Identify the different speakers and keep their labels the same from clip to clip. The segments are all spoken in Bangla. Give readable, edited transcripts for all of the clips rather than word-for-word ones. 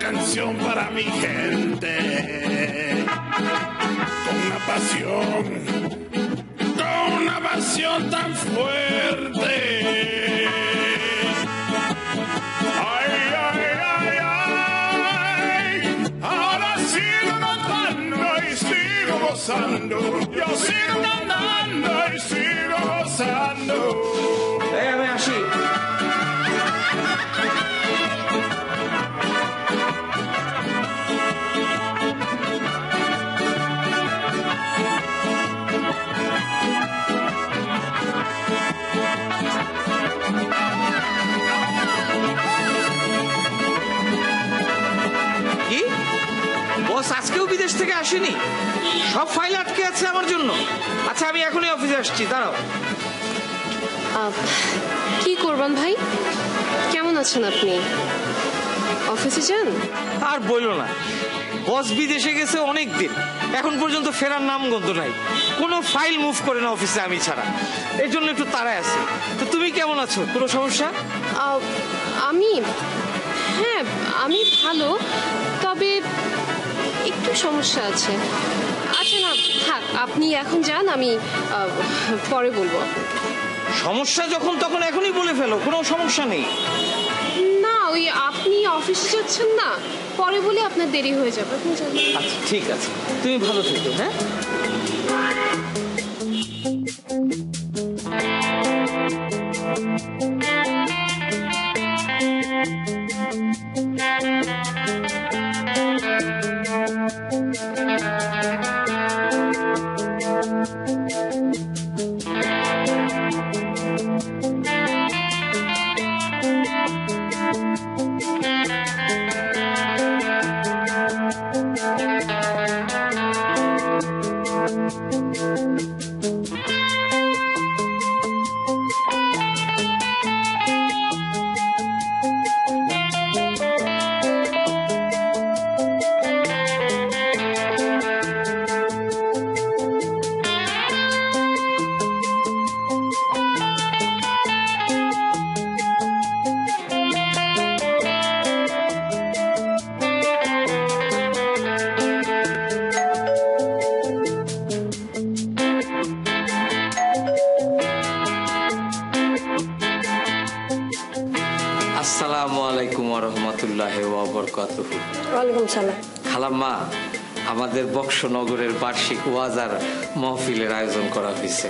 Speaker 1: canción para mi gente. Con una pasión tan fuerte. Ay, ay, ay, ay. Ahora sigo cantando y sigo gozando. Yo sigo cantando y sigo gozando.
Speaker 2: Déjame así. কি বস আজকেও বিদেশ থেকে আসেনি? সব ফাইল আটকে আছে আমার জন্য। আচ্ছা আমি এখনই অফিসে আসছি, দাঁড়াও।
Speaker 3: কি করবেন ভাই, কেমন আছেন আপনি? অফিসে যান?
Speaker 2: আর বললো না, বস বিদেশে গেছে অনেক দিন, এখন পর্যন্ত ফেরার নাম গন্ধ নাই। কোনো ফাইল মুভ করে না অফিসে আমি ছাড়া, এর জন্য একটু তাড়ায় আছে। তো তুমি কেমন আছো, কোনো সমস্যা?
Speaker 3: হ্যাঁ আমি ভালো, তবে একটু সমস্যা আছে। আচ্ছা না থাক, আপনি এখন যান, আমি পরে বলবো।
Speaker 2: সমস্যা যখন তখন এখনই বলে ফেলো, কোনো সমস্যা নেই।
Speaker 3: না ওই আপনি অফিসে যাচ্ছেন না, পরে বলে আপনার দেরি হয়ে যাবে, আপনি যান।
Speaker 2: আচ্ছা ঠিক আছে, তুমি ভালো থেকো। হ্যাঁ আসসালামু আলাইকুম ওয়া রাহমাতুল্লাহি ওয়া বারাকাতুহু।
Speaker 4: ওয়ালাইকুম সালাম।
Speaker 2: খালাম্মা, আমাদের বক্সনগরের বার্ষিক ওয়াজার মাহফিলের আয়োজন করা হয়েছে,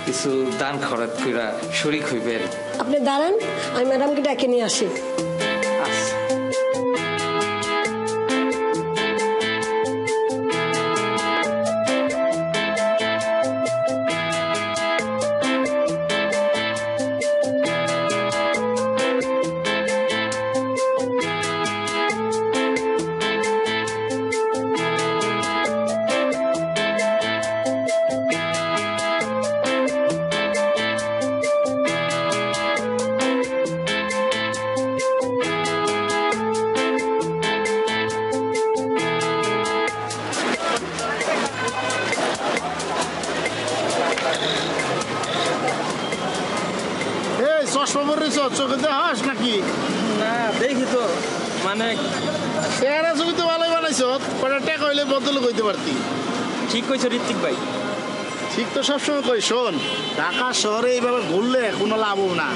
Speaker 2: কিছু দান খরচ কইরা শরীক হইবেন।
Speaker 4: আপনি দাঁড়ান, আমি ম্যাডামকে ডেকে নিয়ে আসি।
Speaker 5: চোখে দেখাস নাকি?
Speaker 2: না দেখি তো, মানে
Speaker 5: চেহারা ছবি তো ভালোই বানাইছ, কটা টাকা হইলে বদল কইতে পারতি।
Speaker 2: ঠিক কইছো ঋত্বিক ভাই।
Speaker 5: ঠিক তো সবসময় কই, শোন ঢাকা শহরে এইভাবে ঘুরলে কোনো লাভ না।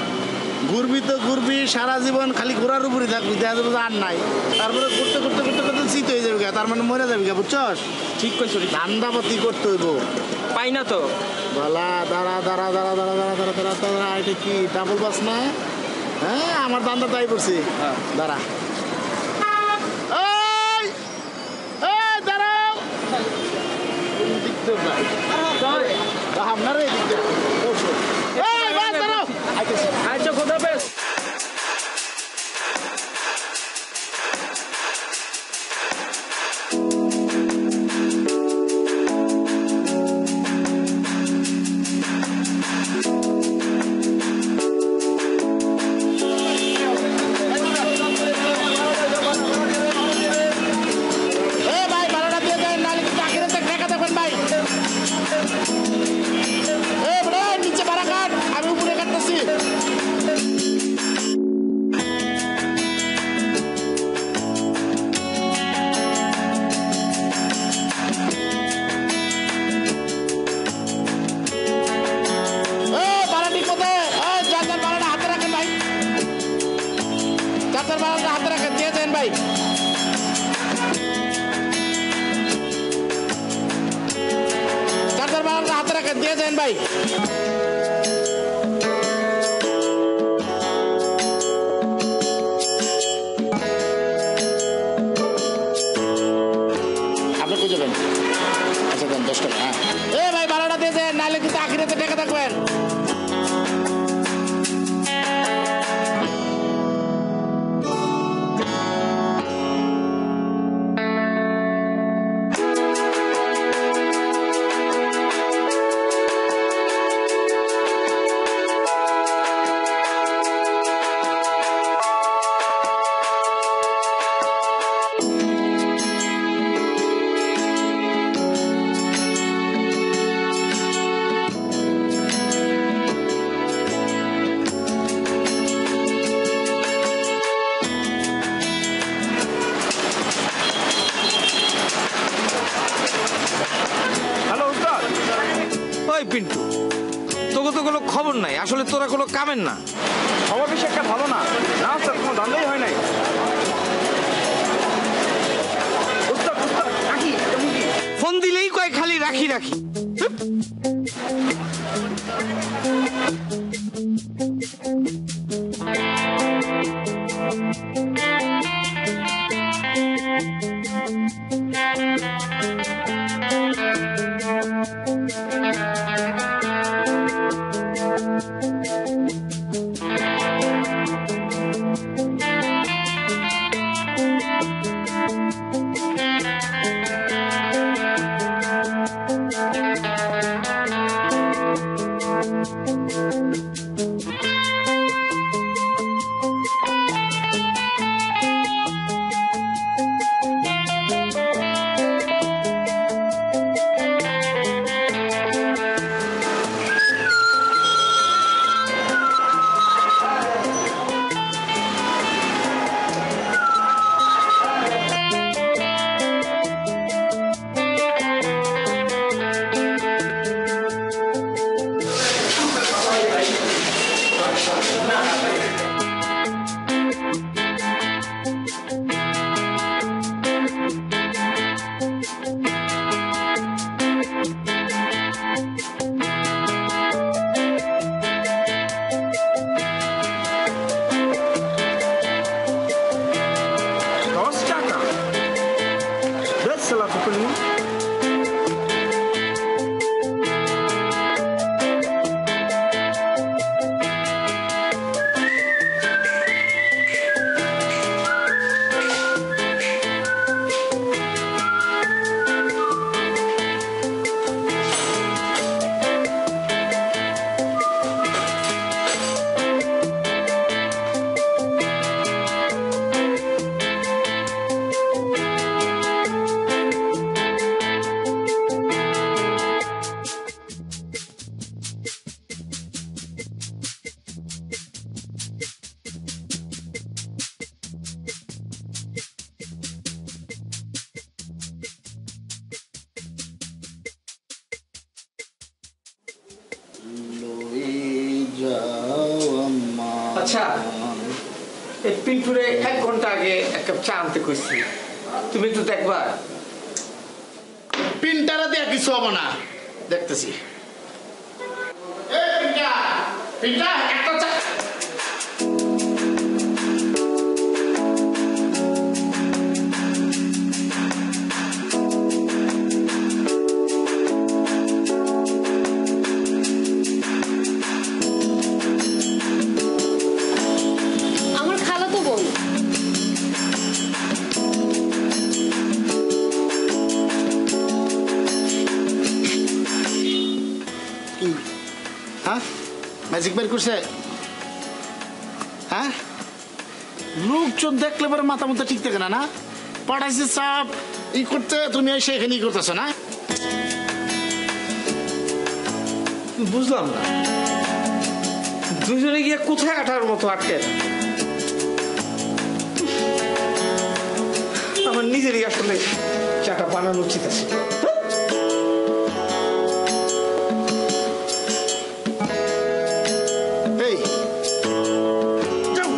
Speaker 5: ঘুরবি তো ঘুরবি সারা জীবন, খালি ঘোরার উপরই থাকবি, দেখা যাবে আর নাই। তারপরে ঘুরতে ঘুরতে ঘুরতে ঘুরতে শীত হয়ে যাবে, তার মানে মরে যাবি, বুঝছস?
Speaker 2: ঠিক কইছো,
Speaker 5: ধান্দাপাতি করতে হইব।
Speaker 2: পাই না তো।
Speaker 5: বলা দাঁড়া দাঁড়া দাঁড়া দাঁড়া দাঁড়া দাঁড়া দাঁড়া দাঁড়া, এটা কি ডাবল বাস না? হ্যাঁ আমার দান্দা তাই করছি, দাঁড়া। আপনার আচ্ছা কোথা বেশ ভাই ডাক্তার বাবুকে হাতে রাখেন, দিয়ে দেন ভাই। ডাক্তার বাবুকে হাতে রাখেন, দিয়ে দেন ভাই। আপনি কই যাবেন? আচ্ছা দেন 10 টাকা। হ্যাঁ এ ভাই ভাড়াটা দিয়ে দেন, নাহলে কিন্তু আখিরাতে টাকা থাকবেন।
Speaker 2: ওই পিন্টু, তোকে তো কোনো খবর নাই, আসলে তোরা কোনো কামের না।
Speaker 6: খবর বেশি একটা ভালো না, না স্যার কোনো ধান্দাই হয় নাই।
Speaker 2: ফোন দিলেই কয় খালি রাখি রাখি। আচ্ছা, এই পিন্টুরে 1 ঘন্টা আগে এক কাপ চা আনতে কইছি, তুমি একটু দেখবা?
Speaker 5: পিনটারা দিয়ে কিছু হবো না, দেখতেছি। পিনটা একটা চা।
Speaker 3: আমার খালাতো বোন।
Speaker 5: হ্যাঁ ম্যাজিক বের করছে? হ্যাঁ লোকজন দেখলে পরে মাথা মতো ঠিক থাকে না, না পাঠাইছে চাপ ই করতে, তুমি এসে এখানে ই করতেছো না?
Speaker 2: বুঝলাম না, দুজনে গিয়ে কোথায় আঠার মতো আটকে? আমার নিজেরই আসলে চাটা বানানো উচিত আছে।
Speaker 5: এই যাও,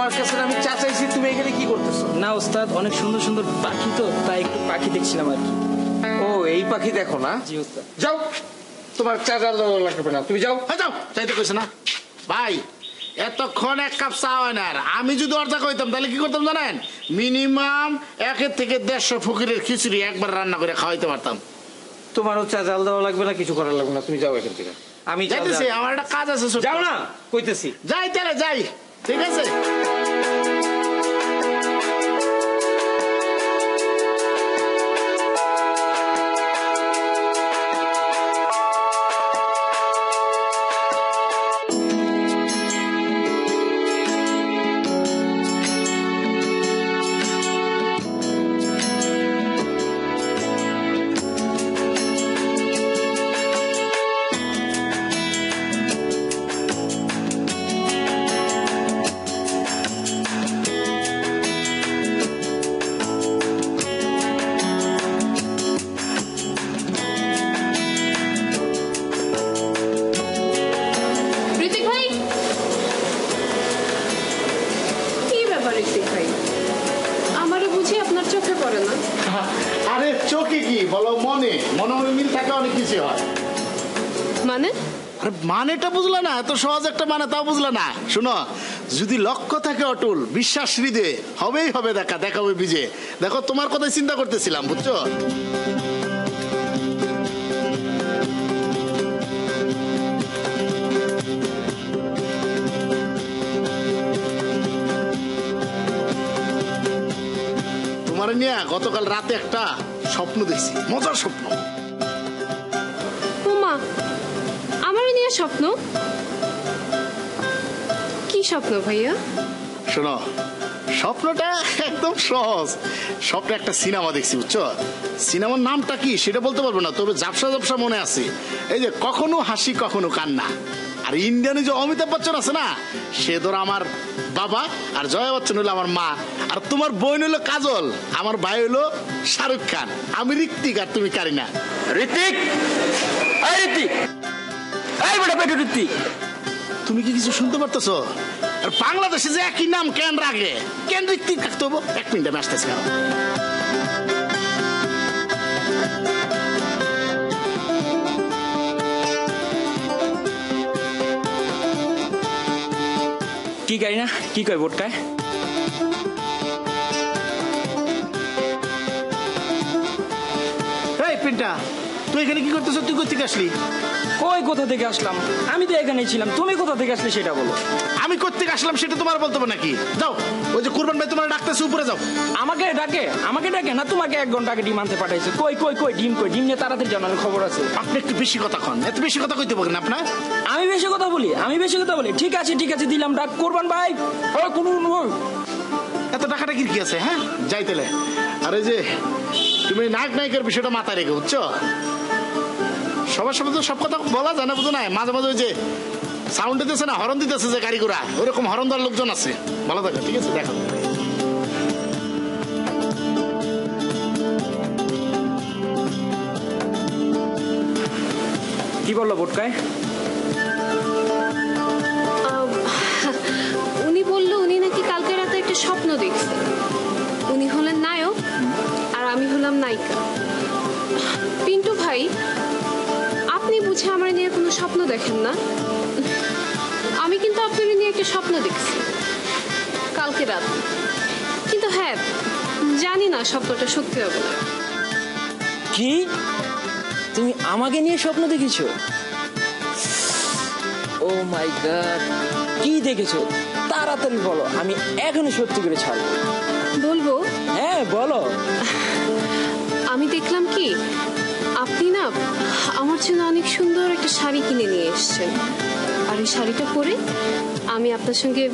Speaker 2: তোমার কাছে আমি চা চাইছি, তুমি এখানে কি করতেছো?
Speaker 7: না ওস্তাদ, অনেক সুন্দর সুন্দর পাখি তো, তাই একটু পাখি দেখছিলাম আর কি।
Speaker 2: ও এই পাখি দেখো না?
Speaker 7: জি ওস্তাদ।
Speaker 2: যাও, তোমার চা দেওয়া লাগবে না, তুমি যাও।
Speaker 5: যাও, চাইতে কইছে না ভাই। এতক্ষণ এক কাপ চা হয় না। আর আমি যদি অর্ধা কইতাম তাহলে কি করতাম জানেন? মিনিমাম 1 থেকে 150 ফকিরের খিচুড়ি একবার রান্না করে খাওয়াইতে পারতাম।
Speaker 2: তোমারও চা জাল দেওয়া লাগবে না, কিছু করার লাগবে না, তুমি যাও এখান থেকে। আমি
Speaker 5: যাইতেছি, আমার একটা কাজ আছে।
Speaker 2: যাও না কইতেছি।
Speaker 5: যাই তাহলে যাই, ঠিক আছে।
Speaker 3: ঋতিক ভাই, কি ব্যাপার ঋতিক ভাই? আমারও বুঝি আপনার চোখে পড়ে না।
Speaker 5: আরে চোখে কি বলো, মনে মনে মনে মিল থাকে, অনেক কিছু হয়।
Speaker 3: মানে?
Speaker 5: আরে মানেটা বুঝলে না? এত সহজ একটা মানে তাও বুঝলে না? শুনো, যদি লক্ষ্য থাকে অটুল, বিশ্বাস হৃদয়ে, হবেই হবে দেখা, দেখা হবে বিজে। দেখো তোমার কথাই চিন্তা করতেছিলাম, বুঝছো? তোমার নিয়ে গতকাল রাতে একটা স্বপ্ন দেখছি, মজার স্বপ্ন।
Speaker 3: ওমা, আমারও নিয়ে স্বপ্ন? কি স্বপ্ন ভাইয়া?
Speaker 5: শোনো, স্বপ্নটা একদম সহজ। স্বপ্ন একটা সিনেমা দেখছি, বুঝছো? সিনেমার নামটা কি সেটা বলতে পারবো না, তবে ঝাপসা ঝাপসা মনে আছে। এই যে কখনো হাসি কখনো কান্না। আর ইন্ডিয়ানে যে অমিতাভ বচ্চন আছে না, সে ধর আমার বাবা, আর জয়া বচ্চন হলো আমার মা, আর তোমার বোন হলো কাজল, আমার ভাই হলো শাহরুখ খান, আমি ঋত্বিক, আর তুমি কারিনা।
Speaker 7: ঋতিক, এই ঋতিক, এই বেটা পেটু ঋতিক,
Speaker 5: তুমি কি কিছু শুনতে পারতেছো? আর বাংলাদেশে যে একই নাম কেন রাখে, কেন ঋত্বিক রাখতে হবো? 1 মিনিট আমি আসতেছি।
Speaker 7: কি গাই না, কি কয় বোটকায়?
Speaker 5: এই পিন্টা, তুই এখানে কি করতেছ? তুই কোথা থেকে আসলি?
Speaker 7: কই কোথা থেকে আসলাম? আমি তো এখানেই ছিলাম, তুমি কোথা থেকে আসলে সেটা বলো।
Speaker 5: আমি কোথা থেকে আসলাম সেটা তোমার বলতে হবে নাকি? যাও, ওই যে কুরবান ভাই তোমার ডাকতেছে, উপরে যাও।
Speaker 7: আমাকে ডাকে? আমাকে ডাকে না, তোমাকে 1 ঘন্টা আগে ডিম আনতে পাঠাইছে। কই কই কই ডিম, কই ডিম নিয়ে তাড়াতাড়ি জানার খবর আছে।
Speaker 5: আপনি একটু বেশি কথা কন, এত বেশি কথা কইতে পারেন আপনার?
Speaker 7: আমি বেশি কথা বলি, আমি বেশি কথা বলি। ঠিক আছে ঠিক আছে, দিলাম ডাক। কোরবান ভাই, ও কোন
Speaker 5: এত টাকাটা কি আছে? হ্যাঁ, যাই তাহলে। আর এই যে তুমি নায়ক নায়িকার বিষয়টা মাথায় রেখে, বুঝছো? সবার সাথে তো সব কথা বলা যায় না, বুঝো না? মাঝে মাঝে ওই যে সাউন্ড দিতেছে না, হরন দিতেছে যে গাড়ি ঘোড়া, ওইরকম হরন দেওয়ার লোকজন আছে। ভালো থাকে, ঠিক আছে, দেখো।
Speaker 7: কি বললো বোটকায়?
Speaker 3: উনি বললো উনি নাকি কালকে রাতে একটা স্বপ্ন দেখছেন। উনি হলেন নায়ক আর আমি হলাম নায়িকা। পিন্টু ভাই, আপনি বুঝে আমার নিয়ে কোনো স্বপ্ন দেখেন না? আমি কিন্তু আপনার নিয়ে একটা স্বপ্ন দেখছি কালকে রাত, কিন্তু হ্যাঁ জানি না স্বপ্নটা সত্যি হবে না।
Speaker 7: কি তুমি আমাকে নিয়ে স্বপ্ন দেখেছো? ও মাই গড, কি দেখেছো? তাড়াতাড়ি বলো, আমি এখনই সত্যি করে ছাড়বো।
Speaker 3: বলবো?
Speaker 7: হ্যাঁ বলো।
Speaker 3: আমি দেখলাম কি আপনি না আমার জন্য অনেক সুন্দর একটা শাড়ি কিনে নিয়ে এসেছেন, আর এই শাড়িটা পরে আমি আপনার সঙ্গে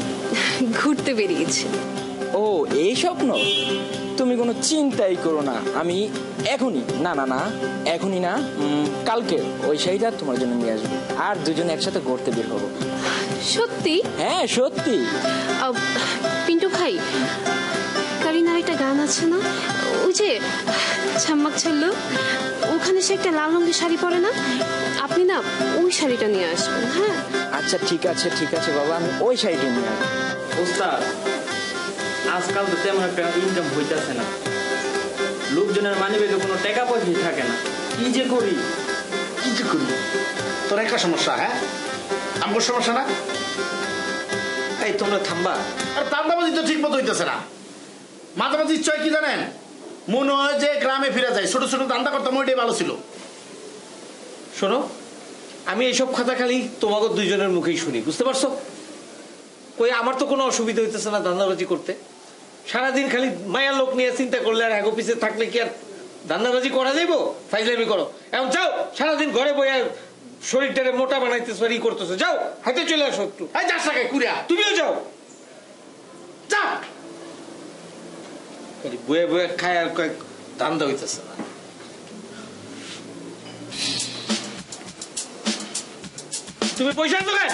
Speaker 3: ঘুরতে বেরিয়েছি।
Speaker 7: ও এই স্বপ্ন? তুমি কোনো চিন্তাই করো না, আমি এখনই, না না না এখনই না, কালকে ওই শাড়িটা তোমার জন্য নিয়ে আসবো, আর দুজনে একসাথে ঘুরতে বের হবো।
Speaker 3: সত্যি?
Speaker 7: হ্যাঁ সত্যি।
Speaker 3: পিন্টু ভাই, কারিনার একটা গান আছে না, ওই যে ছাম্মাক ছাড়লো, ওখানে সে একটা লাল রঙের শাড়ি পরে না, আপনি না ওই শাড়িটা নিয়ে আসবেন। হ্যাঁ
Speaker 7: আচ্ছা ঠিক আছে ঠিক আছে বাবা, আমি ওই শাড়িটা নিয়ে আসবো।
Speaker 2: ওস্তাদ
Speaker 7: আজকাল তো তেমন একটা ইনকাম হইতেছে না, লোকজনের মানি ব্যাগে কোনো টাকা পয়সাই থাকে না, কি যে করি।
Speaker 5: কি যে করি? তোর একটা সমস্যা, হ্যাঁ? আমার সমস্যা না?
Speaker 2: এই তোমরা থামবা।
Speaker 5: আর দান্দাবাজি তো ঠিক মতো হইতেছে না। মাঝে মাঝে ইচ্ছা হয় কি জানেন, মনে হয় যে গ্রামে ফিরে যায়, ছোট ছোট দান্দা করতাম, ওইটাই ভালো ছিল।
Speaker 2: শোনো, আমি এইসব কথা খালি তোমাকে দুইজনের মুখেই শুনি, বুঝতে পারছো? কই আমার তো কোনো অসুবিধা হইতেছে না ধান্দাবাজি করতে। সারাদিন খালি মায়ার লোক নিয়ে চিন্তা করলে আর হ্যাগো পিছে থাকলে কি আর ধান্দাবাজি করা যাইবো? ফাইজলামি করো। এখন যাও, সারাদিন ঘরে বইয়া শরীরটারে মোটা বানাইতেছো, ই করতেছো, যাও হাতে চলে আসো একটু।
Speaker 5: এই যাস না কুড়িয়া,
Speaker 2: তুমিও যাও,
Speaker 5: যা।
Speaker 2: বয়ে বয়ে খায় আর কয়েক ধান্দা হইতেছে না। তুমি পয়সা দোকান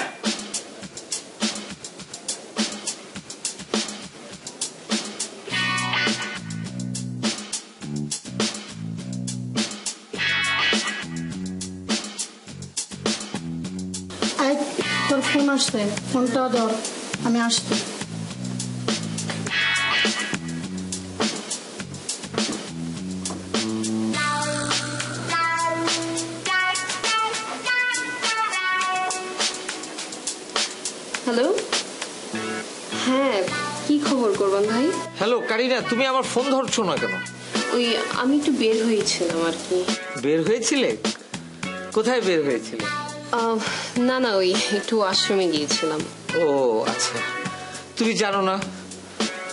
Speaker 8: তোর ফোন আসছে, ফোনটা ধর, আমি আসছি।
Speaker 3: হ্যালো, হ্যাঁ কি খবর কোরবান ভাই?
Speaker 2: হ্যালো কারিনা, তুমি আমার ফোন ধরছো না কেন?
Speaker 3: ওই আমি একটু বের হয়েছিলাম আর কি।
Speaker 2: বের হয়েছিলে? কোথায় বের হয়েছিলে?
Speaker 3: না না, ওই একটু আশ্রমে গিয়েছিলাম।
Speaker 2: ও আচ্ছা, তুমি জানো না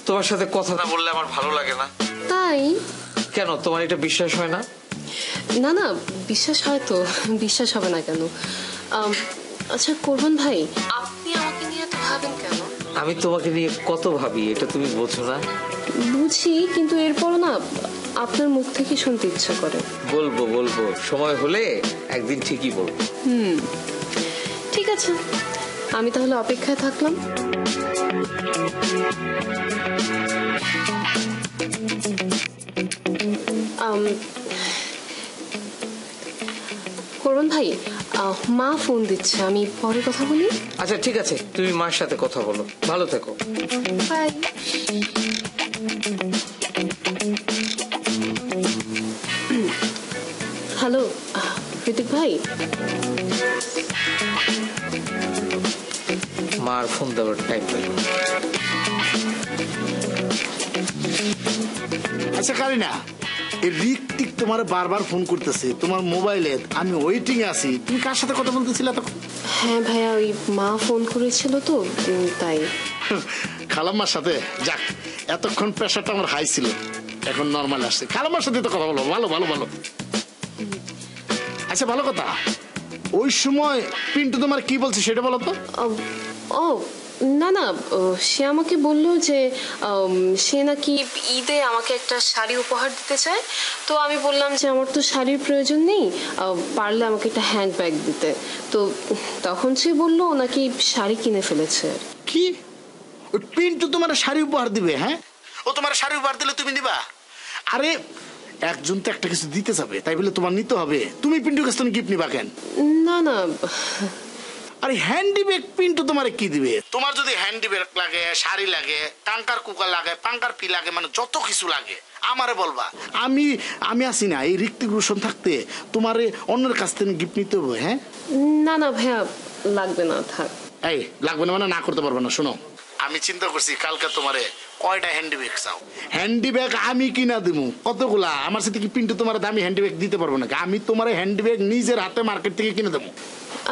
Speaker 2: তোমার সাথে কথা না বললে আমার ভালো লাগে না।
Speaker 3: তাই?
Speaker 2: কেন, তোমার এটা বিশ্বাস হয় না?
Speaker 3: না না, বিশ্বাস হয় তো, বিশ্বাস হবে না কেন? আচ্ছা কোরবান ভাই, আপনি আমাকে নিয়ে এত ভাবেন কেন?
Speaker 2: আমি তোমাকে নিয়ে কত ভাবি, এটা তুমি বোঝো না?
Speaker 3: বুঝি, কিন্তু এরপরও না আপনার মুখ থেকে শুনতে ইচ্ছা করে।
Speaker 2: বলবো বলবো, সময় হলে একদিন ঠিকই বলবো।
Speaker 3: ঠিক আছে, আমি তাহলে অপেক্ষায় থাকলাম। কোরবান ভাই, মা ফোন দিচ্ছে, আমি পরে কথা বলি।
Speaker 2: আচ্ছা ঠিক আছে, তুমি মার সাথে কথা বলো, ভালো থেকো।
Speaker 3: বাই। হ্যালো ঋতিক ভাই।
Speaker 2: মার ফোন দেওয়ার টাইম পাই।
Speaker 5: আচ্ছা কারিনা, এই ঋত্বিক তোমার বারবার ফোন করতেছে তোমার মোবাইলে, আমি ওয়েটিং আছি, তুমি কার সাথে কথা বলতেছিলে তখন?
Speaker 3: হ্যাঁ ভাইয়া, ওই মা ফোন করেছিল তো, তাই।
Speaker 5: খালাম্মার সাথে? যাক, এতক্ষণ প্রেশারটা আমার হাই ছিল, এখন নর্মাল আসছে। খালাম্মার সাথে তো কথা বলো, ভালো ভালো ভালো। আচ্ছা ভালো কথা, ওই সময় পিন্টু তোমার কি বলছে সেটা বলো তো।
Speaker 3: ও না না, সে আমাকে বলল যে সে নাকি ঈদে আমাকে একটা শাড়ি উপহার দিতে চায়। তো আমি বললাম যে আমার তো শাড়ির প্রয়োজন নেই, পারলে আমাকে একটা হ্যান্ড ব্যাগ দিতে। তো তখন সে বললো ও নাকি শাড়ি কিনে ফেলেছে।
Speaker 5: কি? ওই পিন্টু তোমার শাড়ি উপহার দিবে? হ্যাঁ, ও তোমার শাড়ি উপহার দিলে তুমি দিবা? আরে একজন তো একটা কিছু দিতে যাবে, তাই বলে তোমার নিতে হবে? তুমি পিন্টুর কাছ থেকে গিফট নিবা কেন?
Speaker 3: না না,
Speaker 5: আরে হ্যান্ডি ব্যাগ পিন্টু তোমার কি দিবে? তোমার যদি হ্যান্ডি ব্যাগ লাগে, শাড়ি লাগে, টাঙ্কার কুকার লাগে, পাঙ্কার পি লাগে, মানে যত কিছু লাগে আমারে বলবা। আমি আসি না, এই ঋত্বিক রোশন থাকতে তোমারে অন্যের কাছ থেকে গিফট নিতে হবে? হ্যাঁ
Speaker 3: না না ভাইয়া, লাগবে না, থাক।
Speaker 5: এই লাগবে না মানে না করতে পারবে না? শোনো, আমি চিন্তা করছি কালকে তোমারে কয়টা হ্যান্ডি ব্যাগ চাও? হ্যান্ডি ব্যাগ আমি কিনা দিবো কতগুলা? আমার সাথে কি পিন্টু তোমার দামি হ্যান্ডি ব্যাগ দিতে পারবো নাকি? আমি তোমার হ্যান্ডি ব্যাগ নিজের হাতে মার্কেট থেকে কিনে দেবো।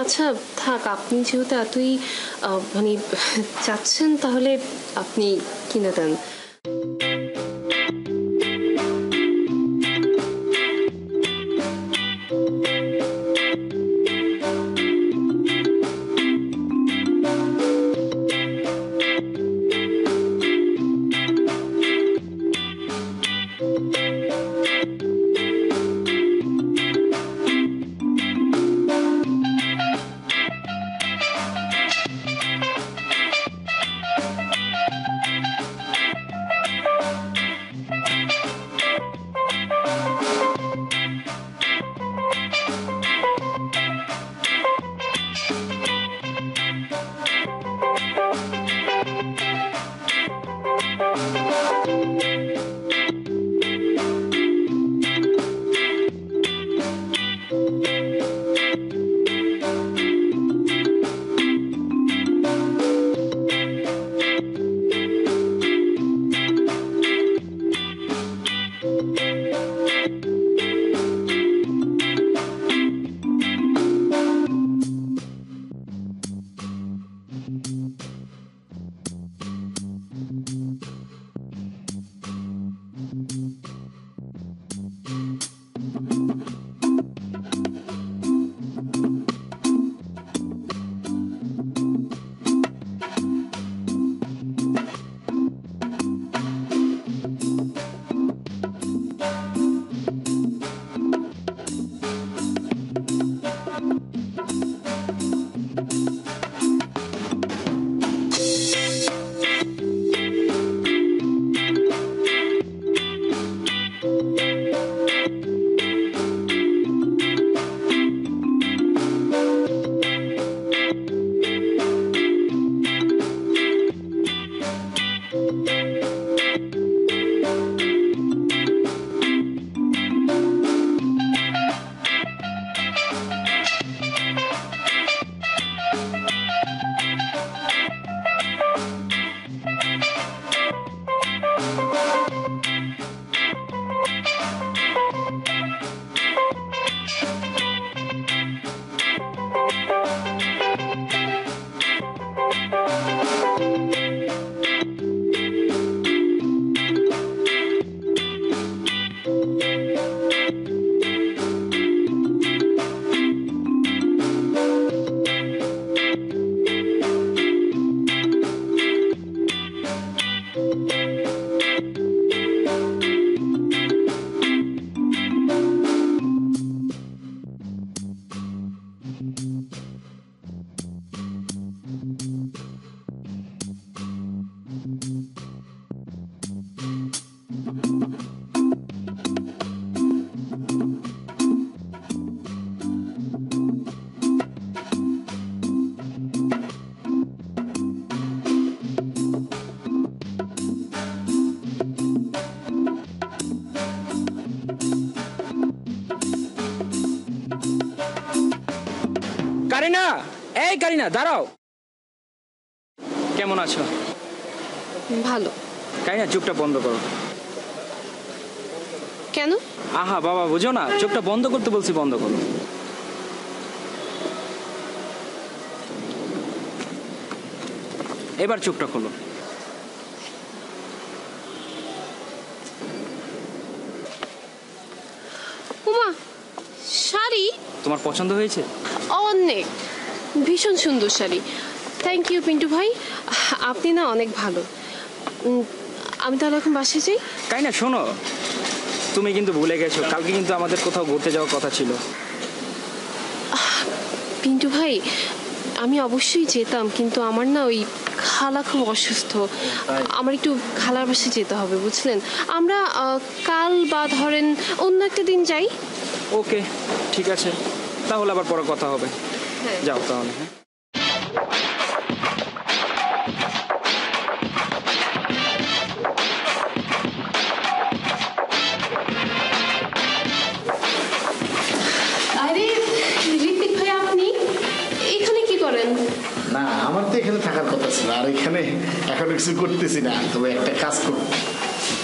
Speaker 3: আচ্ছা থাক, আপনি যেহেতু এতই মানে চাচ্ছেন, তাহলে আপনি কিনে দেন।
Speaker 7: কারিনা, এই কারিনা দাঁড়াও। কেমন আছো?
Speaker 3: ভালো।
Speaker 7: কারিনা চোখটা বন্ধ করো।
Speaker 3: কেন?
Speaker 7: আহা বাবা, বুঝো না, চোখটা বন্ধ করতে বলছি, বন্ধ করো। এবার চোখটা খোলো।
Speaker 3: উমা, শাড়ি
Speaker 7: তোমার পছন্দ হয়েছে?
Speaker 3: অনেক, ভীষণ সুন্দর শাড়ি। থ্যাংক ইউ পিন্টু ভাই, আপনি না অনেক ভালো। আমি তাহলে এখন বাসায় যাই।
Speaker 7: কারিনা শোনো, তুমি কিন্তু ভুলে গেছো, কালকে কিন্তু আমাদের কোথাও ঘুরতে যাওয়ার কথা ছিল।
Speaker 3: পিন্টু ভাই, আমি অবশ্যই যেতাম, কিন্তু আমার না ওই খালা খুব অসুস্থ, আমার একটু খালার বাসায় যেতে হবে, বুঝলেন। আমরা কাল বা ধরেন অন্য একটা দিন যাই।
Speaker 7: ওকে, ঠিক আছে, তাহলে আবার পরে কথা হবে। যাও তাহলে। হ্যাঁ,
Speaker 3: আরে ঋত্বিক ভাই, আপনি এখানে কি করেন?
Speaker 5: না, আমার তো এখানে থাকার কথা ছিল, আর এখানে এখন কিছু করতেছি না, তবে একটা কাজ করবো।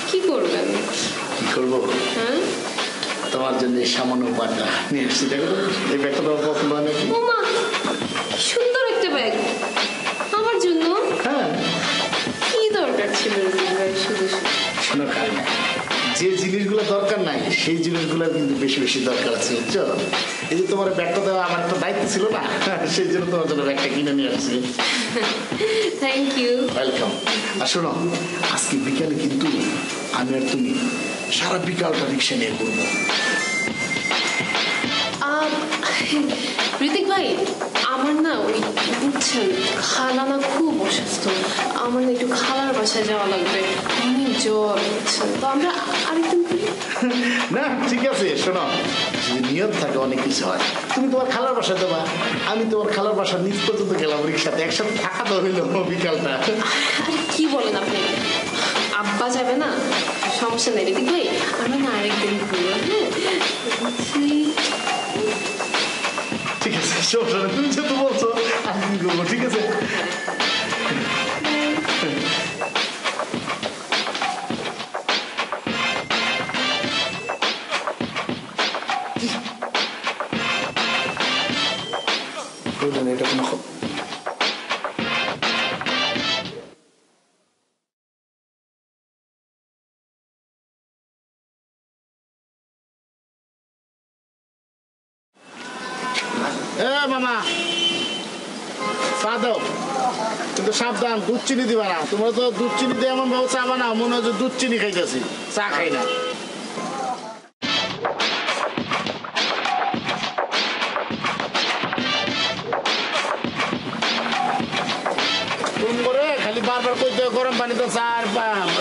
Speaker 3: কি করবেন?
Speaker 5: কি করবো?
Speaker 3: হ্যাঁ,
Speaker 5: তোমার জন্য এই সামান্য ব্যাগটা নিয়ে আসছি। দেখো তো, এই ব্যাগটা তোমার পছন্দ হয় নাকি?
Speaker 3: ওমা, সুন্দর একটা ব্যাগ আমার জন্য।
Speaker 5: হ্যাঁ,
Speaker 3: কি দরকার ছিল ঋত্বিক ভাই শুধু শুধু?
Speaker 5: শোনো কারিনা, যে জিনিসগুলো দরকার নাই সেই জিনিসগুলো কিন্তু বেশি বেশি দরকার আছে, বুঝছো। এই যে তোমার ব্যাগটা দেওয়া আমার একটা দায়িত্ব ছিল না, সেই জন্য তোমার জন্য ব্যাগটা কিনে নিয়ে আসছি।
Speaker 3: Thank you.
Speaker 5: ওয়েলকাম। আর শোনো, আজকে বিকালে কিন্তু আমি আর তুমি সারা বিকালটা রিক্সা নিয়ে ঘুরবো।
Speaker 3: ঋত্বিক ভাই, আমার না ওই বুঝছেন, খালা না খুব অসুস্থ, আমার না একটু খালার বাসায় যাওয়া লাগবে, অনেক জ্বর, বুঝছেন। তো আমরা আরেকদিন করি।
Speaker 5: না, ঠিক আছে, শোনো, যদি নিয়ম থাকে অনেক কিছু হয়। তুমি তোমার খালার বাসায় যাবা, আমি তোমার খালার বাসার নিচ পর্যন্ত গেলাম রিক্সাতে, একসাথে থাকা তো হইলো বিকালটা।
Speaker 3: আরে কি বলেন আপনি? আব্বা যাবে না, সমস্যা নেই ঋত্বিক ভাই, আমরা না আরেকদিন করবো। হ্যাঁ,
Speaker 5: ঠিক আছে, সমস্যা নেই, তুমি যেহেতু বলছো আমি কি করবো, ঠিক আছে। এটা কোনো এ মামা চা দাও, কিন্তু সাবধান দুধ চিনি দিবা না। তোমরা তো দুধ চিনি দিয়ে এমন ভাবে চা বানাও মনে হয় যে দুধ চিনি খাইতেছি, চা খাই না। খালি বারবার কইতে গরম পানিতে চা আর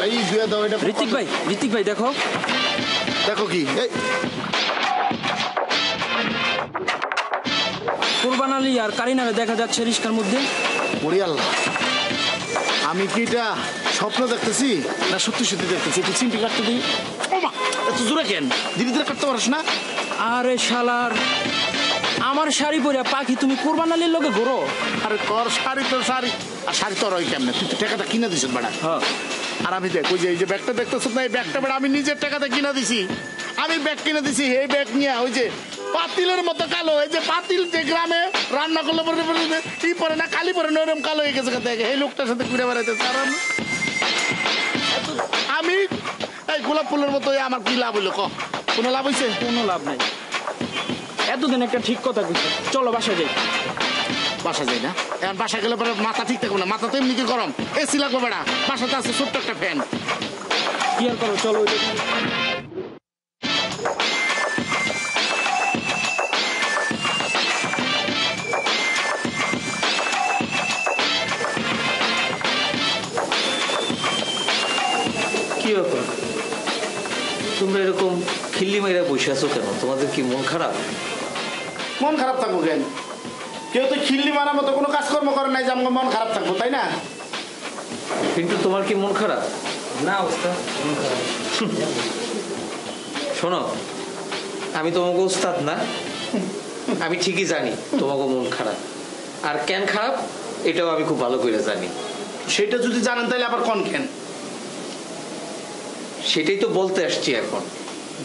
Speaker 5: এই ধুয়ে দাও। এটা
Speaker 7: ঋতিক ভাই দেখো
Speaker 5: দেখো কি
Speaker 7: কুরবান আলী আর কারিনারে দেখা যাচ্ছে রিস্কার মধ্যে।
Speaker 5: ওরে আল্লাহ, আমি কি এটা স্বপ্ন দেখতেছি না সত্যি সত্যি দেখতেছি? একটু চিমটি কাটতে দিই। ও মা, এত জোরে কেন? ধীরে ধীরে কাটতে পারিস না?
Speaker 7: আরে শালার, আমার শাড়ি পরে পাখি তুমি কুরবান আলীর লোকে ঘোরো?
Speaker 5: আরে তোর শাড়ি তো শাড়ি, আর শাড়ি তোর ওই কেমনে? তুই তো টাকাটা কিনে দিছিস বেড়া।
Speaker 7: হ্যাঁ,
Speaker 5: আর আমি দেখ ওই যে এই যে ব্যাগটা দেখতেছ না, এই ব্যাগটা বেড়া আমি নিজের টাকাতে কিনে দিছি। আমি ব্যাগ কিনে দিছি, এই ব্যাগ নিয়ে ওই যে পাতিলের মতো কালো, এই যে পাতিল যে গ্রামে রান্না করলে পরে কি পরে না কালি পরে না ওরকম কালো হয়ে গেছে। এই লোকটার সাথে ঘুরে বেড়াইতেছে। আর আমি এই গোলাপ ফুলের মতো আমার কি লাভ হইলো? কোনো লাভ হয়েছে?
Speaker 7: কোনো লাভ নাই। এতদিন একটা ঠিক কথা কইছো, চলো বাসা যাই।
Speaker 5: বাসা যাই না? এখন বাসা গেলে পরে মাথা ঠিক থাকবে না, মাথা তো এমনি কি গরম, এসি লাগবে বেড়া। বাসাতে আছে ছোট্ট একটা ফ্যান।
Speaker 7: কি আর করো, চলো।
Speaker 2: কি ব্যাপার, তোমরা এরকম খিল্লি মাইরা বসে আছো কেন? তোমাদের কি মন খারাপ?
Speaker 5: মন খারাপ থাকবো কেন? কেউ তো খিল্লি মারার মতো কোনো কাজকর্ম করে নাই যে আমার মন খারাপ থাকবো, তাই না?
Speaker 2: কিন্তু তোমার কি মন খারাপ?
Speaker 7: না ওস্তাদ, মন খারাপ।
Speaker 2: শোনো, আমি তোমাকে ওস্তাদ না, আমি ঠিকই জানি তোমাকে মন খারাপ। আর কেন খারাপ এটাও আমি খুব ভালো করে জানি।
Speaker 5: সেটা যদি জানেন তাহলে আবার কোন কেন?
Speaker 2: সেটাই তো বলতে আসছি এখন,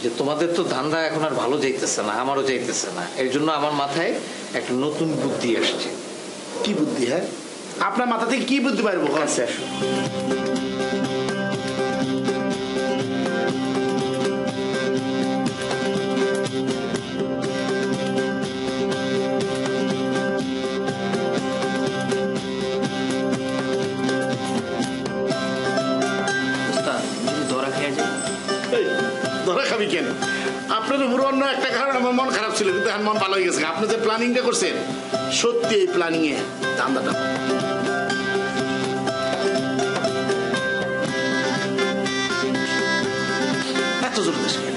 Speaker 2: যে তোমাদের তো ধান্দা এখন আর ভালো যাইতেছে না, আমারও যাইতেছে না। এর জন্য আমার মাথায় একটা নতুন বুদ্ধি আসছে।
Speaker 5: কি বুদ্ধি? হ্যাঁ, আপনার মাথা থেকে কি বুদ্ধি পারবো?
Speaker 2: আচ্ছা, আসো।
Speaker 5: ধরা খাবি কেন? আপনার উপর অন্য একটা কারণ আমার মন খারাপ ছিল, কিন্তু এখন মন ভালো হয়ে গেছে। আপনি যে প্ল্যানিংটা করছেন, সত্যি এই প্ল্যানিং এ ধান্দাটা এত জোর দেশ কেন?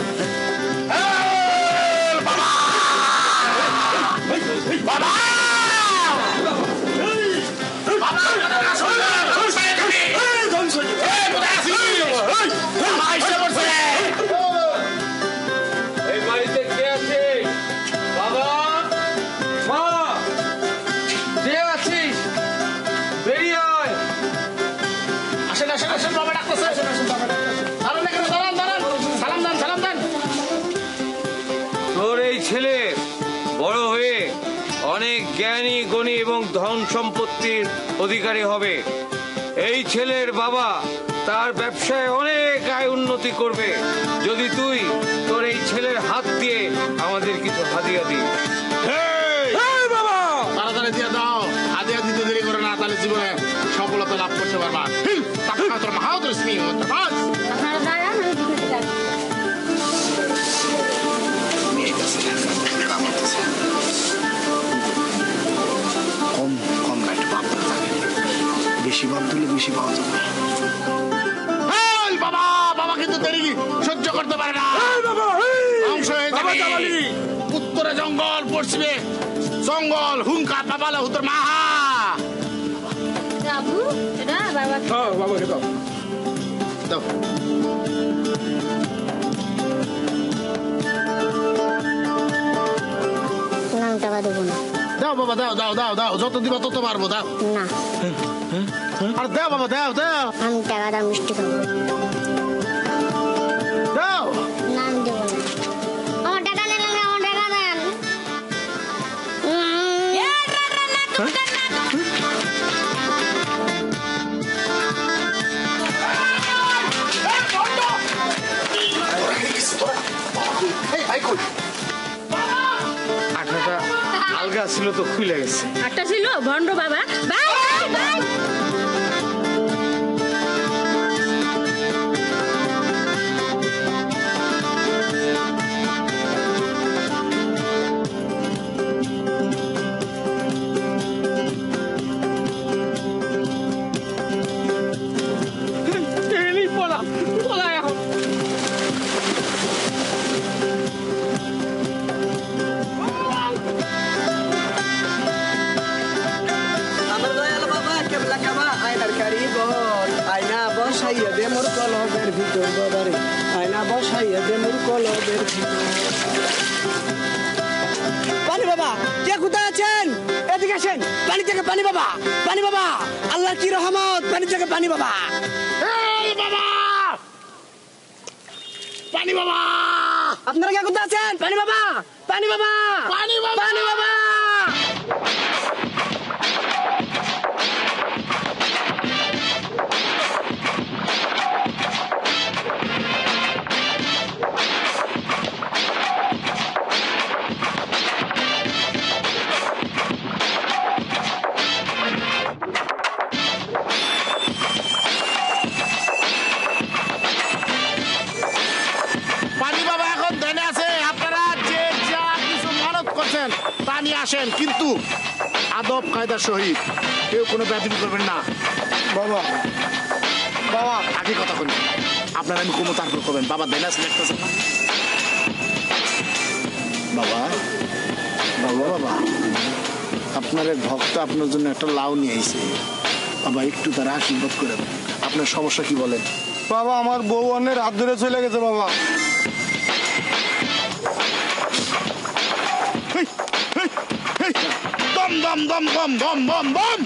Speaker 2: ছেলে বড় হয়ে অনেক জ্ঞানী গুণী এবং ধন সম্পত্তির অধিকারী হবে। এই ছেলের বাবা তার ব্যবসায় অনেক আয় উন্নতি করবে যদি তুই তোর এই ছেলের হাত দিয়ে আমাদের কিছু হাদিয়া দিস।
Speaker 5: বাবা তাড়াতাড়ি দিয়ে দাও, হাদিয়া দিতে দেরি করে না, তাহলে জীবনে সফলতা লাভ করতে পারবা। বেশি ভাব দিলে বেশি পাওয়া যাবে। বাবা বাবা কিন্তু দেরি সহ্য করতে পারে না, ধ্বংস হয়ে যাবে। উত্তরে জঙ্গল, পশ্চিমে জঙ্গল, হুঙ্কার বাবালা হুতর মাহা।
Speaker 3: বাবু এটা বাবা,
Speaker 5: হ্যাঁ বাবাকে দাও দাও।
Speaker 9: আমি টাকা দেবো না।
Speaker 5: দাও বাবা দাও দাও দাও দাও, যত দিবা তত পারবো, দাও
Speaker 9: না।
Speaker 5: আর দাও বাবা দাও দাও।
Speaker 9: আমি টাকা দাম মিষ্টি খাবো।
Speaker 5: দাও
Speaker 9: না আমি দেবো না। আমার টাকা দেন, আমার টাকা দেন।
Speaker 2: আঠাটা লগে আসছিল তো খুলে গেছে।
Speaker 8: একটা ছিল ভন্ড বাবা। Bye bye bye.
Speaker 10: বসাইয়া দে মোর কলবের ভিতর বাবারে, আয়না বসাইয়া দে মোর কলবের ভিতর। পানি বাবা, কে কোথায় আছেন? এদিকে আসেন। পানি থেকে পানি বাবা, পানি বাবা, আল্লাহ কি রহমত, পানি থেকে পানি বাবা।
Speaker 5: বাবা পানি বাবা,
Speaker 10: আপনারা কে কোথায় আছেন? পানি বাবা, পানি বাবা,
Speaker 5: পানি বাবা,
Speaker 10: পানি বাবা।
Speaker 5: তা নিয়ে আসেন, কিন্তু আদব কায়দার সহিত কেউ কোনো ব্যাধি করবেন না।
Speaker 10: বাবা বাবা
Speaker 5: আগে কথা বলি, আপনার আমি কোনো তারপর করবেন। বাবা দেনাস দেখতেছেন না? বাবা বাবা বাবা, আপনার এক ভক্ত আপনার জন্য একটা লাউ নিয়ে আইছে। বাবা একটু তারা আশীর্বাদ করে দেন। আপনার সমস্যা কি বলেন?
Speaker 10: বাবা, আমার বউ অন্যের হাত ধরে চলে গেছে বাবা।
Speaker 5: দম দম দম দম দম দম দম,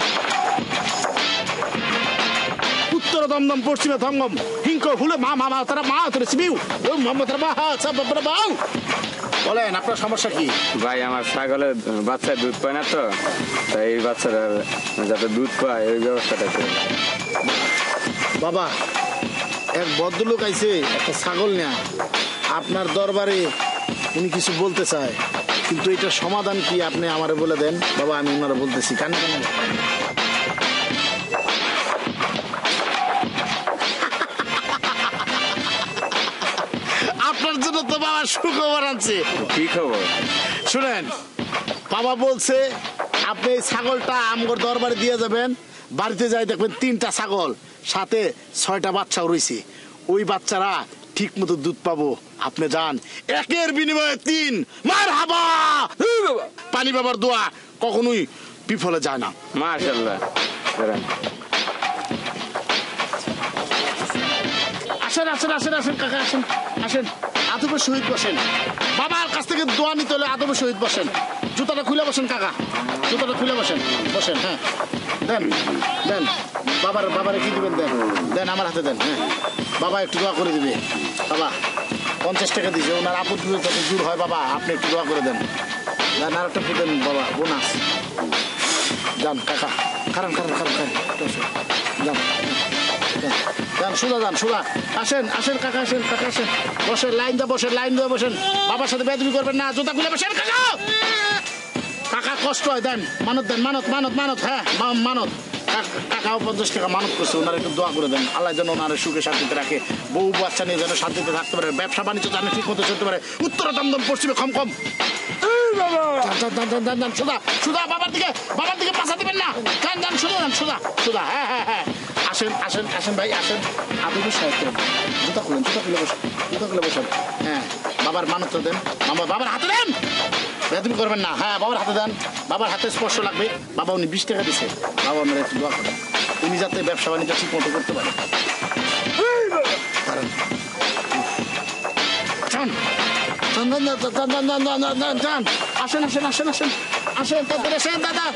Speaker 5: উত্তর দম দম, পশ্চিমে দম দম, হিংক হুলে মা মা মা তারা মা তোর সিবিউ ও মোহাম্মদ তারা মা সব বাবা বাউ। বলেন আপনার সমস্যা কি?
Speaker 6: ভাই আমার ছাগলের বাচ্চা দুধ পায় না তো, তাই এই বাচ্চাটা যাতে দুধ পায় ওই ব্যবস্থাটা করে।
Speaker 5: বাবা, এক ভদ্রলোক আইছে একটা ছাগল নেয়া আপনার দরবারে, উনি কিছু বলতে চায়, কিন্তু এটা সমাধান কি আপনি আমারে বলে দেন। বাবা আমি ওনারা বলতেছি, কানে কানে। আপনার জন্য তো বাবা সুখবর আনছে।
Speaker 6: কি খবর?
Speaker 5: শুনেন, বাবা বলছে আপনি এই ছাগলটা আমগর দরবারে দিয়ে যাবেন, বাড়িতে যাই দেখবেন 3টা ছাগল, সাথে 6টা বাচ্চাও রয়েছে। ওই বাচ্চারা ঠিক মতো দুধ পাবো। আপনি যান, একের বিনিময়ে 3। মারহাবা। পানি বাবার দোয়া কখনোই বিফলে যায় না।
Speaker 6: মাশাআল্লাহ।
Speaker 5: আসেন আসেন আসেন আসেন কাকা, আসেন আসেন, আদবের সহিত বসেন। বাবার কাছ থেকে দোয়া নিতে হলে আদবের সহিত বসেন। জুতাটা খুলে বসেন কাকা, জুতাটা খুলে বসেন, বসেন। হ্যাঁ দেন দেন, বাবারে কি দিবেন দেন, দেন আমার হাতে দেন। হ্যাঁ বাবা একটু দোয়া করে দিবে। বাবা 50 টাকা দিয়েছে, ওনার আপদ যাতে দূর হয়। বাবা আপনি একটু দোয়া করে দেন, দেন আর একটা দেন বাবা, বোনাস। যান কাকা, কারণ কারণ কারণ কারণ যান যান, সোজা যান, সোজা আসেন আসেন কাকা, আসেন কাকা, আসেন বসেন, লাইন দিয়ে বসেন, লাইন দিয়ে বসেন। বাবার সাথে বেয়াদবি করবেন না, জুতা খুলে বসেন কাকা। কাকা কষ্ট হয়, দেন মানত, দেন মানত মানত মানত। হ্যাঁ মানত, কাকাও 50 টাকা মানত করছে, ওনারা একটু দোয়া করে দেন, আল্লাহ যেন ওনারা সুখে শান্তিতে রাখে, বউ বাচ্চা নিয়ে যেন শান্তিতে থাকতে পারে, ব্যবসা বাণিজ্য যেন ঠিক মতো চলতে পারে। উত্তরে দমদম, পশ্চিমে খম খম। সোজা সোজা, বাবার দিকে পাশা দিবেন না, যান যান, সোজা যান, সোজা সোজা। হ্যাঁ হ্যাঁ হ্যাঁ, আসেন আসেন আসেন ভাই, আসেন। আদবি সাহেব জুতা খুলেন, জুতা খুলে বসেন, জুতা খুলে বসেন। হ্যাঁ বাবার মানত দেন, বাবার হাতে দেন, বেদবি করবেন না। হ্যাঁ বাবার হাতে দেন, বাবার হাতে স্পর্শ লাগবে। বাবা উনি 20 টাকা দিচ্ছে, বাবা ওনারা একটু দোয়া করেন, উনি যাতে ব্যবসা বাণিজ্য ঠিক মতো করতে পারে। আসেন আসেন আসেন আসেন আসেন, আসেন দাদা।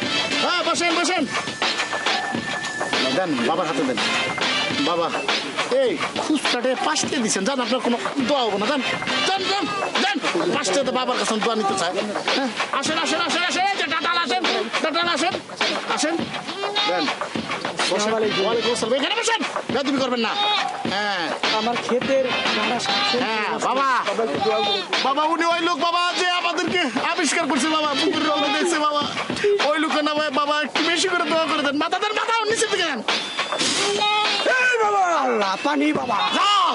Speaker 5: হ্যাঁ বসেন বসেন, দেন বাবার হাতে দেন। বাবা এই খুচরাটে 5 টাকা দিচ্ছেন, জান আপনার কোনো দোয়া হবো না, জান জান জান জান, 5 টাকা বাবার কাছে দোয়া নিতে চায়। হ্যাঁ আসেন আসেন আসেন আসেন, টাটাল আসেন, টাটাল আসেন, আসেন দেন। এখানে বসেন, বেয়াদবি করবেন না। হ্যাঁ
Speaker 10: আমার ক্ষেতের
Speaker 5: হ্যাঁ বাবা, বাবা উনি ওই লোক বাবা যে আমাদেরকে আবিষ্কার করছে বাবা, পুকুরের রঙ দেখছে বাবা। একটু বেশি করে দোয়া করে দেন। মাথা দেন, মাথা নিচে দিকে দেন।
Speaker 10: এই বাবা আল্লাহ পানি বাবা
Speaker 5: যাও।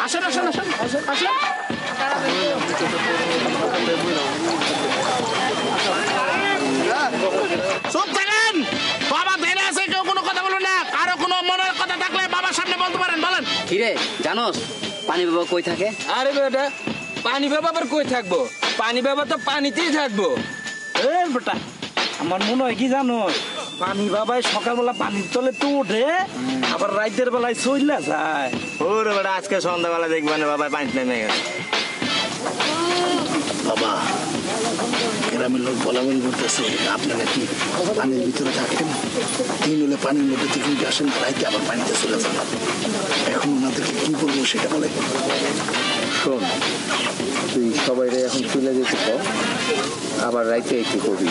Speaker 5: আসেন আসেন আসেন আসেন আসেন। চুপ থাকেন। বাবা ধেরে আছে, কেউ কোনো কথা বলবেন না। কারো কোনো মনের কথা থাকলে বাবার সামনে বলতে পারেন, বলেন।
Speaker 11: কিরে জানোস পানি বাবা কই থাকে?
Speaker 7: আরে বেটা পানি বাবা আবার কই থাকবো? পানি বাবা তো পানিতেই থাকবো।
Speaker 10: এই বেটা আমার মনে হয় কি জানো, পানি বাবাই সকালবেলা পানির তলে তো ওঠে, আবার রাতের বেলায় চইলা যায়।
Speaker 6: ওরে বেটা আজকে সন্ধ্যাবেলা দেখবেন বাবা পানি নেমে গেছে।
Speaker 5: বাবা গ্রামের লোক বলা বলি করতেছে আপনি নাকি পানির ভিতরে থাকেন, দিন হলে পানির মধ্যে থেকে উঠে আসেন, রাইতে আবার পানিতে চলে যান। এখন ওনাদেরকে কি বলবো সেটা বলে।
Speaker 6: শোন তুই সবাই এখন চলে যেতে কর, আবার রাইতে একটু কবি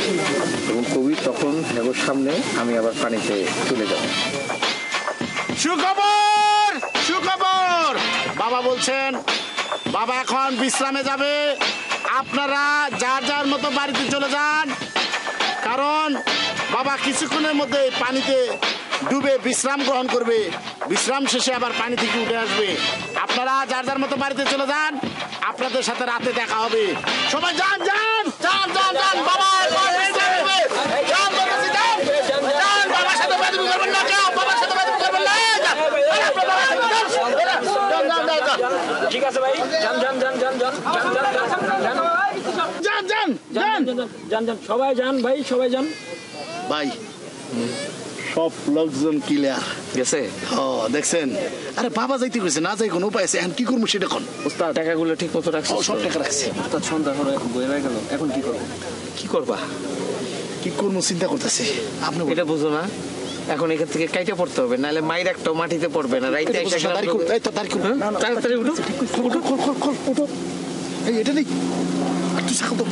Speaker 6: এবং কবি তখন হেগোর সামনে আমি আবার পানিতে চলে যাব।
Speaker 5: সুখবর সুখবর, বাবা বলছেন বাবা এখন বিশ্রামে যাবে। আপনারা যার যার মতো বাড়িতে চলে যান, কারণ বাবা কিছুক্ষণের মধ্যে পানিতে ডুবে বিশ্রাম গ্রহণ করবে। বিশ্রাম শেষে আবার পানি থেকে উঠে আসবে। আপনারা যার যার মতো বাড়িতে চলে যান, আপনাদের সাথে রাতে দেখা হবে। সবাই যান যান যান যান যান, বাবা যান যান, বাবার সাথে বাদবি করবেন না, কেউ বাবার সাথে বাদবি করবেন না।
Speaker 7: ঠিক আছে ভাই, যান যান যান যান যান
Speaker 5: যান যান যান
Speaker 7: যান যান, সবাই যান ভাই, সবাই যান।
Speaker 5: ভাই সব লোকজন ক্লিয়ার
Speaker 2: গেছে?
Speaker 5: ও দেখছেন, আরে বাবা যাইতে কইছে, না যাই কোনো উপায় আছে, এখন কি করবো সেটা কোন।
Speaker 2: ওস্তাদ টাকাগুলো ঠিক মতো রাখছো?
Speaker 5: সব টাকা রাখছি।
Speaker 7: ওস্তাদ সন্ধ্যা হয়ে গেল, এখন কি করবো?
Speaker 2: কি করবা?
Speaker 5: কি করবো চিন্তা করতেছি। আপনি
Speaker 2: এটা বুঝো না, এখন এখান থেকে কাইটে পড়তে হবে, নাহলে মাইর একটাও মাটিতে পড়বে না। রাইতে তাড়াতাড়ি উঠো,
Speaker 5: উঠো, খোল খোল খোল উঠো। এই এটা নেই, আর তুই সাকো তো।